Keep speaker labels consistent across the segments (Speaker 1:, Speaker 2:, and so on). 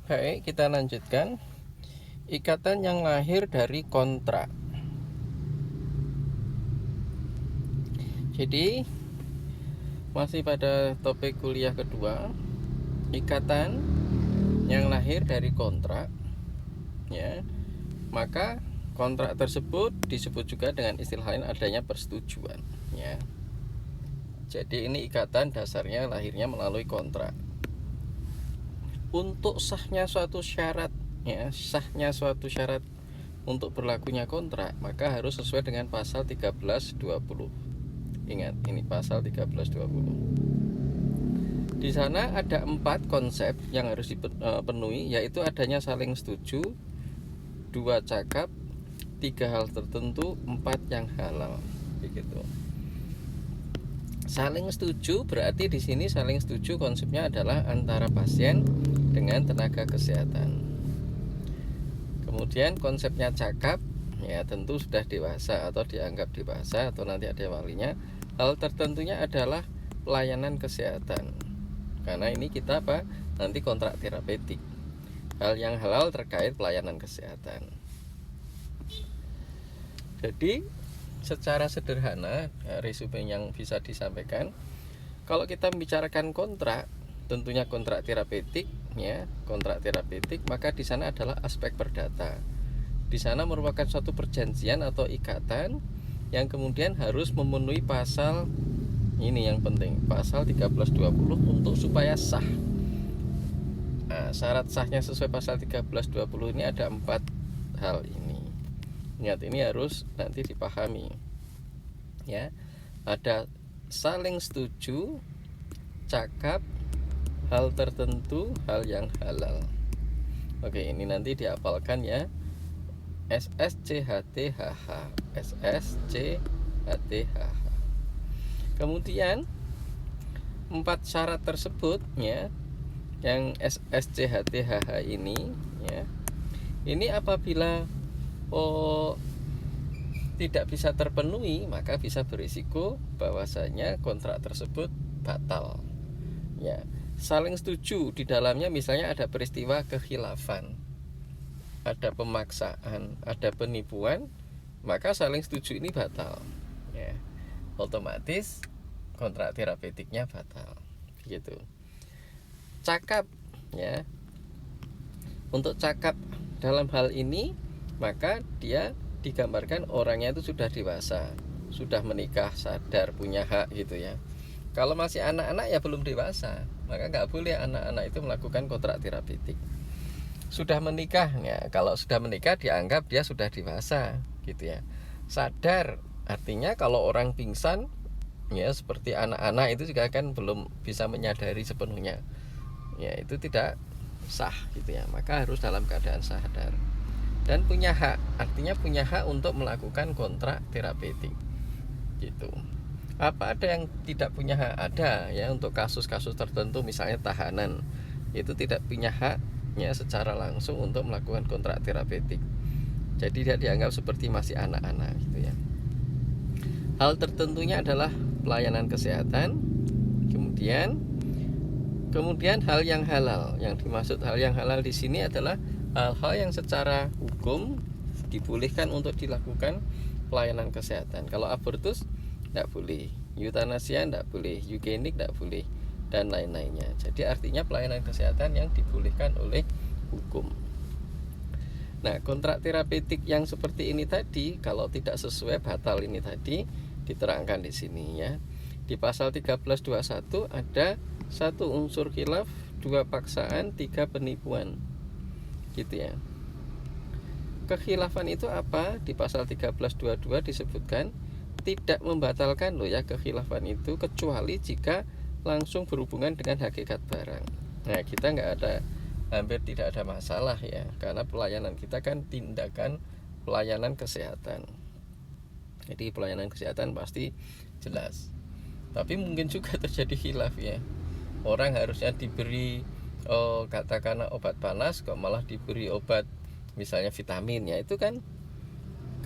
Speaker 1: Baik, kita lanjutkan. Ikatan yang lahir dari kontrak. Jadi masih pada topik kuliah kedua, ikatan yang lahir dari kontrak, ya. Maka kontrak tersebut disebut juga dengan istilah lain adanya persetujuan, ya. Jadi ini ikatan dasarnya lahirnya melalui kontrak. Untuk sahnya suatu syarat, ya, sahnya suatu syarat untuk berlakunya kontrak, maka harus sesuai dengan pasal 1320. Ingat, ini pasal 1320. Di sana ada 4 konsep yang harus dipenuhi, yaitu adanya saling setuju, 2 cakap, 3 hal tertentu, 4 yang halal. Begitu. Saling setuju berarti di sini saling setuju konsepnya adalah antara pasien dengan tenaga kesehatan. Kemudian konsepnya cakap, ya tentu sudah dewasa atau dianggap dewasa atau nanti ada walinya. Hal tertentunya adalah pelayanan kesehatan. Karena ini kita nanti kontrak terapeutik. Hal yang halal terkait pelayanan kesehatan. Jadi secara sederhana, resume yang bisa disampaikan, kalau kita membicarakan kontrak, tentunya kontrak terapeutik, ya, kontrak terapeutik, maka di sana adalah aspek perdata. Di sana merupakan suatu perjanjian atau ikatan yang kemudian harus memenuhi pasal ini yang penting, pasal 1320 untuk supaya sah. Nah, syarat sahnya sesuai pasal 1320 ini ada 4 hal ini. Ingat, ini harus nanti dipahami, ya. Ada saling setuju, cakap, hal tertentu, hal yang halal. Oke, ini nanti dihafalkan ya. SSCHTHH, SSCHTHH. Kemudian 4 syarat tersebut, ya, yang SSCHTHH ini, ya, ini apabila tidak bisa terpenuhi, maka bisa berisiko bahwasanya kontrak tersebut batal, ya. Saling setuju di dalamnya misalnya ada peristiwa kekhilafan, ada pemaksaan, ada penipuan, maka saling setuju ini batal, ya. Otomatis kontrak terapeutiknya batal, gitu. Cakap, ya. Untuk cakap dalam hal ini, maka dia digambarkan orangnya itu sudah dewasa, sudah menikah, sadar, punya hak, gitu ya. Kalau masih anak-anak ya belum dewasa, maka nggak boleh anak-anak itu melakukan kontrak terapeutik. Sudah menikah, ya, kalau sudah menikah dianggap dia sudah dewasa, gitu ya. Sadar artinya kalau orang pingsan, ya, seperti anak-anak itu juga kan belum bisa menyadari sepenuhnya, ya, itu tidak sah, gitu ya. Maka harus dalam keadaan sadar dan punya hak, artinya punya hak untuk melakukan kontrak terapeutik, gitu. Apa ada yang tidak punya hak? Ada, ya, untuk kasus-kasus tertentu misalnya tahanan itu tidak punya hak, ya, secara langsung untuk melakukan kontrak terapeutik. Jadi dia dianggap seperti masih anak-anak, gitu ya. Hal tertentunya adalah pelayanan kesehatan. Kemudian hal yang halal. Yang dimaksud hal yang halal di sini adalah hal-hal yang secara hukum dibolehkan untuk dilakukan pelayanan kesehatan. Kalau abortus tidak boleh, eutanasia tidak boleh, eugenik tidak boleh, dan lain-lainnya. Jadi artinya pelayanan kesehatan yang dibolehkan oleh hukum. Nah, kontrak terapeutik yang seperti ini tadi, kalau tidak sesuai batal ini tadi, diterangkan di sini, ya. Di pasal 1321 ada 1 unsur khilaf, 2 paksaan, 3 penipuan, gitu ya. Kekhilafan itu apa? Di pasal 1322 disebutkan tidak membatalkan loh, ya, kekhilafan itu kecuali jika langsung berhubungan dengan hakikat barang. Nah, kita hampir tidak ada masalah, ya, karena pelayanan kita kan tindakan pelayanan kesehatan. Jadi pelayanan kesehatan pasti jelas. Tapi mungkin juga terjadi khilaf, ya. Orang harusnya diberi katakanlah obat panas, kok malah diberi obat misalnya vitamin, ya, itu kan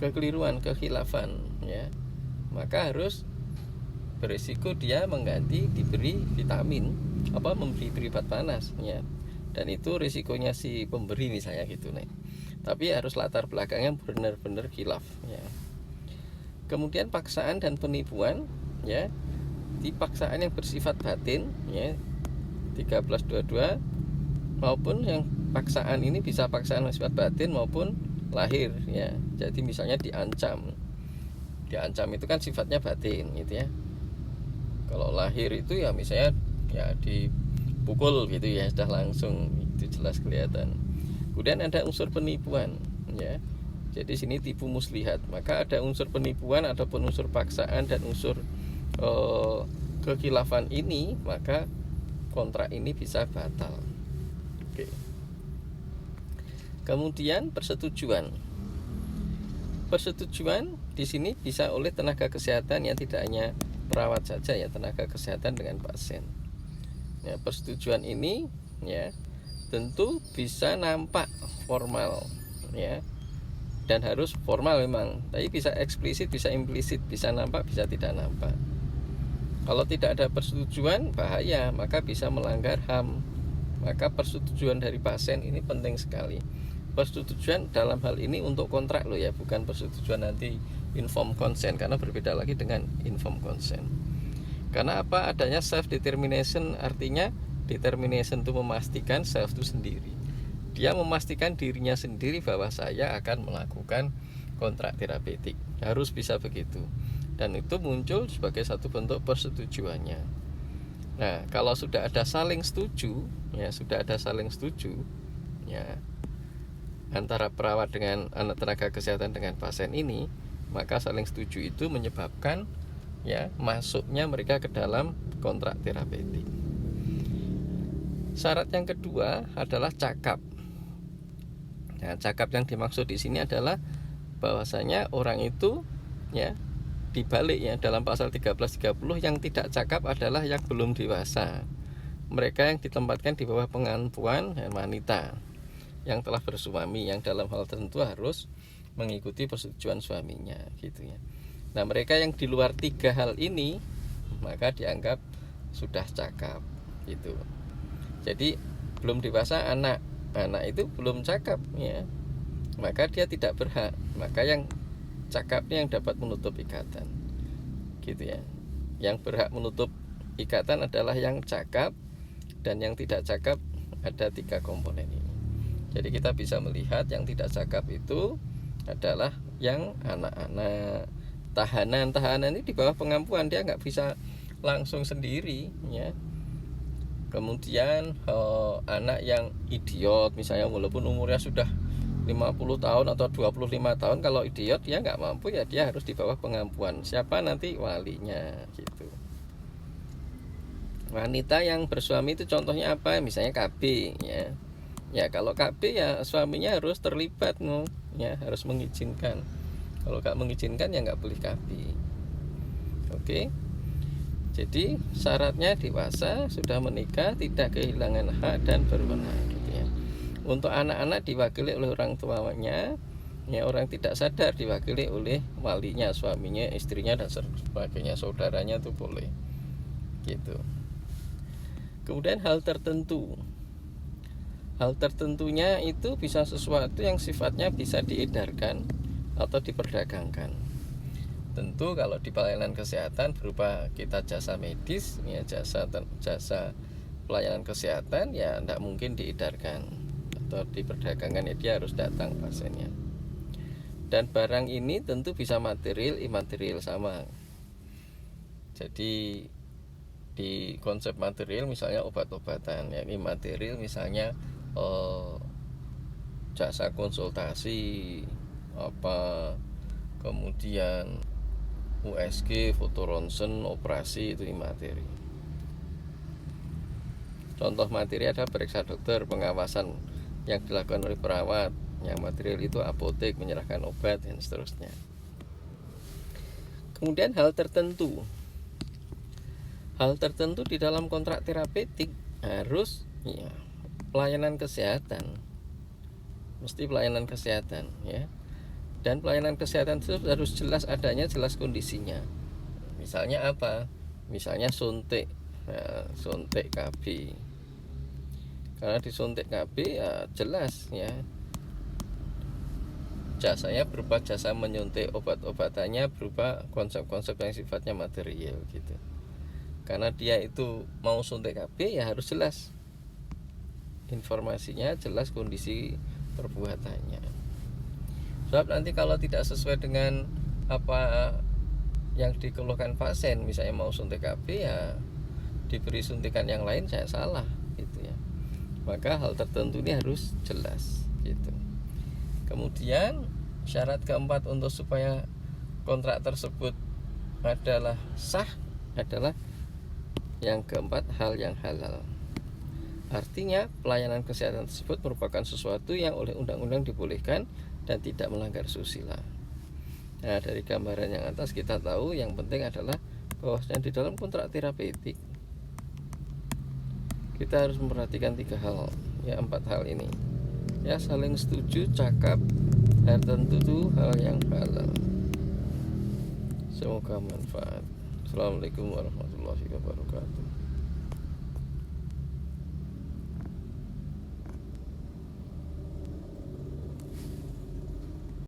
Speaker 1: kekeliruan, kekhilafan, ya. Maka harus berisiko dia mengganti diberi vitamin, memberi obat panas, ya. dan itu risikonya si pemberi misalnya gitu nih. Tapi harus latar belakangnya benar-benar khilaf ya. Kemudian paksaan dan penipuan ya. Di paksaan yang bersifat batin ya 1322 maupun yang paksaan ini bisa paksaan bersifat batin maupun lahir ya. Jadi misalnya diancam itu kan sifatnya batin gitu ya. Kalau lahir itu ya misalnya ya dipukul gitu ya, sudah langsung itu jelas kelihatan. Kemudian ada unsur penipuan ya. Jadi sini tipu muslihat, maka ada unsur penipuan ataupun unsur paksaan dan unsur kekhilafan ini, maka kontrak ini bisa batal. Oke. Kemudian persetujuan di sini bisa oleh tenaga kesehatan yang tidak hanya perawat saja ya, tenaga kesehatan dengan pasien. Ya, persetujuan ini ya tentu bisa nampak formal ya, dan harus formal memang, tapi bisa eksplisit, bisa implisit, bisa nampak, bisa tidak nampak. Kalau tidak ada persetujuan bahaya, maka bisa melanggar HAM. Maka persetujuan dari pasien ini penting sekali. Persetujuan dalam hal ini untuk kontrak loh ya, bukan persetujuan nanti informed consent, karena berbeda lagi dengan informed consent. Karena apa? Adanya self determination, artinya determination itu memastikan, self itu sendiri. Dia memastikan dirinya sendiri bahwa saya akan melakukan kontrak terapeutik. Harus bisa begitu. Dan itu muncul sebagai satu bentuk persetujuannya. Nah, kalau sudah ada saling setuju ya antara perawat dengan anak tenaga kesehatan dengan pasien ini, maka saling setuju itu menyebabkan ya masuknya mereka ke dalam kontrak terapeutik. Syarat yang kedua adalah cakap. Nah, cakap yang dimaksud di sini adalah bahwasanya orang itu ya dibalik ya, dalam pasal 1330 yang tidak cakap adalah yang belum dewasa. Mereka yang ditempatkan di bawah pengampuan dan wanita yang telah bersuami, yang dalam hal tertentu harus mengikuti persetujuan suaminya gitu ya. Nah, mereka yang di luar tiga hal ini maka dianggap sudah cakap gitu. Jadi belum dewasa anak itu belum cakap ya, maka dia tidak berhak. Maka yang cakapnya yang dapat menutup ikatan gitu ya. Yang berhak menutup ikatan adalah yang cakap, dan yang tidak cakap ada tiga komponen ini. Jadi kita bisa melihat yang tidak cakap itu adalah yang anak-anak, tahanan ini di bawah pengampuan, dia nggak bisa langsung sendiri ya. Kemudian anak yang idiot misalnya, walaupun umurnya sudah 50 tahun atau 25 tahun, kalau idiot dia nggak mampu ya, dia harus di bawah pengampuan. Siapa nanti? Walinya gitu. Wanita yang bersuami itu contohnya apa? Misalnya KB ya. Ya kalau KB ya suaminya harus terlibat ya, harus mengizinkan. Kalau nggak mengizinkan ya nggak boleh KB. Oke. Jadi syaratnya dewasa, sudah menikah, tidak kehilangan hak dan berwenang gitu ya. Untuk anak-anak diwakili oleh orang tuanya ya, orang tidak sadar diwakili oleh walinya, suaminya, istrinya dan sebagainya, saudaranya itu boleh gitu. Kemudian hal tertentunya itu bisa sesuatu yang sifatnya bisa diedarkan atau diperdagangkan. Tentu kalau di pelayanan kesehatan berupa kita jasa medis ya, jasa pelayanan kesehatan ya tidak mungkin diedarkan atau diperdagangkan ya, dia harus datang pasiennya. Dan barang ini tentu bisa material, imaterial sama. Jadi di konsep material misalnya obat-obatan, ya, imaterial misalnya jasa konsultasi apa, kemudian USG, foto ronsen, operasi, itu imateri. Contoh materi ada periksa dokter, pengawasan yang dilakukan oleh perawat. Yang material itu apotek, menyerahkan obat dan seterusnya. Kemudian hal tertentu di dalam kontrak terapeutik harus ya, pelayanan kesehatan, mesti pelayanan kesehatan ya. Dan pelayanan kesehatan itu harus jelas adanya, jelas kondisinya. Misalnya apa? Misalnya suntik KB. Karena disuntik KB ya jelas ya, jasanya berupa jasa menyuntik, obat-obatannya berupa konsep-konsep yang sifatnya material gitu. Karena dia itu mau suntik KB ya harus jelas informasinya, jelas kondisi perbuatannya. Sebab nanti kalau tidak sesuai dengan apa yang dikeluhkan pasien, misalnya mau suntik KB ya diberi suntikan yang lain, saya salah gitu ya. Maka hal tertentu ini harus jelas gitu. Kemudian syarat keempat untuk supaya kontrak tersebut adalah sah adalah yang keempat, hal yang halal. Artinya pelayanan kesehatan tersebut merupakan sesuatu yang oleh undang-undang dibolehkan dan tidak melanggar susila. Nah, dari gambaran yang atas kita tahu yang penting adalah bahwasanya di dalam kontrak terapeutik kita harus memperhatikan 3 hal, ya 4 hal ini. Ya, saling setuju, cakap, dan tentu itu hal yang halal. Semoga manfaat. Assalamualaikum warahmatullahi wabarakatuh.